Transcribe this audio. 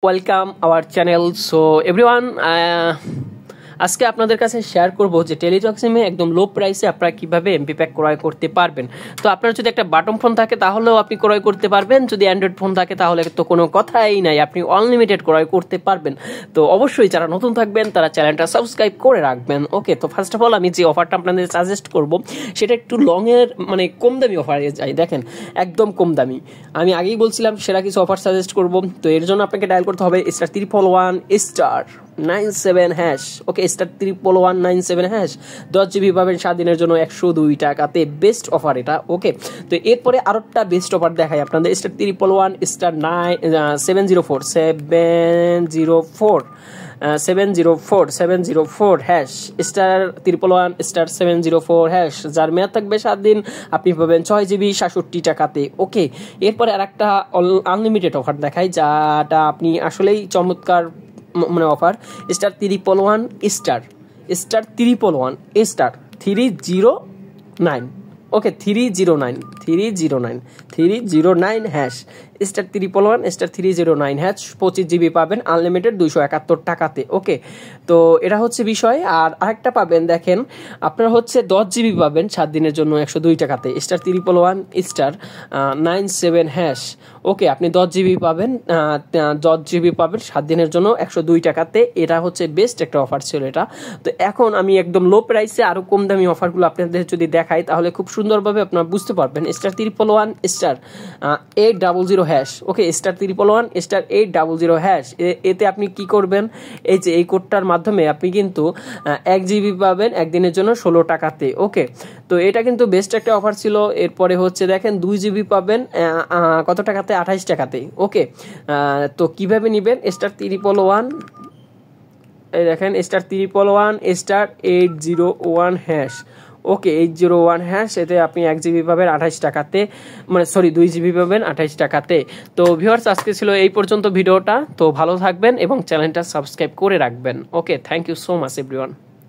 Welcome our channel. So everyone, আজকে আপনাদের কাছে শেয়ার করব যে টেলিটক সিমে একদম লো প্রাইসে আপনারা কিভাবে এমপি প্যাক ক্রয় করতে পারবেন। তো আপনার যদি একটা বাটন ফোন থাকে তাহলেও আপনি ক্রয় করতে পারবেন, যদি অ্যান্ড্রয়েড ফোন থাকে তাহলে তো কোনো কথাই নাই, আপনি আনলিমিটেড ক্রয় করতে পারবেন। তো অবশ্যই যারা নতুন থাকবেন তারা চ্যানেলটা সাবস্ক্রাইব করে রাখবেন। ওকে, তো ফার্স্ট অফ অল আমি যে অফারটা আপনাদের সাজেস্ট করব সেটা একটু লংয়ের মানে কম দামি অফারে যাই। দেখেন একদম কম দামি, আমি আগেই বলছিলাম সেরা কিছু অফার সাজেস্ট করব। তো এর জন্য আপনাকে ডায়াল করতে হবে *111*97#। ওকে, *11197#। 10 GB পাবেন 7 দিনের জন্য 102 টাকাতে। বেস্ট অফার এটা। ওকে, তো এরপরে আরেকটা বেস্ট অফার দেখাই আপনাদের। *704*704#*111*704#। যার মেয়াদ থাকবে 7 দিন, আপনি পাবেন 6 GB 67 টাকাতে। ওকে, এরপরে আরেকটা আনলিমিটেড অফার দেখাই, যাটা আপনি আসলেই চমৎকার মানে অফার। *309*309#। ওকে, 309#, *309#, 25 GB পাবেন আনলিমিটেড 271 টাকাতে। ওকে, তো এটা হচ্ছে বিষয়। আর আরেকটা পাবেন, দেখেন আপনার হচ্ছে 10 GB পাবেন 7 দিনের জন্য 102 টাকাতে। *111*97#। ওকে, আপনি 10 GB পাবেন 7 দিনের জন্য 102 টাকাতে। এটা হচ্ছে বেস্ট একটা অফার ছিল এটা। তো এখন আমি একদম লো প্রাইসে আরো কম দামি অফারগুলো আপনাদের যদি দেখাই তাহলে খুব সুন্দরভাবে আপনারা বুঝতে পারবেন। *111*800#। ওকে, *111*800#। এতে আপনি কি করবেন, এই যে এই কোডটার মাধ্যমে আপনি কিন্তু 1 GB পাবেন একদিনের জন্য 16 টাকাতে। ওকে, তো এটা কিন্তু বেস্ট একটা অফার ছিল। এরপরে হচ্ছে দেখেন 2 GB পাবেন কত টাকাতে, 28 টাকাতে। ওকে, তো কিভাবে নেবেন, *111, এই দেখেন *111*801#। ওকে, 801#। এতে আপনি 1 GB পাবেন 28 টাকাতে, মানে সরি 2 GB পাবেন 28 টাকাতে। তো ভিউয়ার্স, আজকে ছিল এই পর্যন্ত ভিডিওটা। তো ভালো থাকবেন এবং চ্যানেলটা সাবস্ক্রাইব করে রাখবেন। Okay, thank you so much everyone.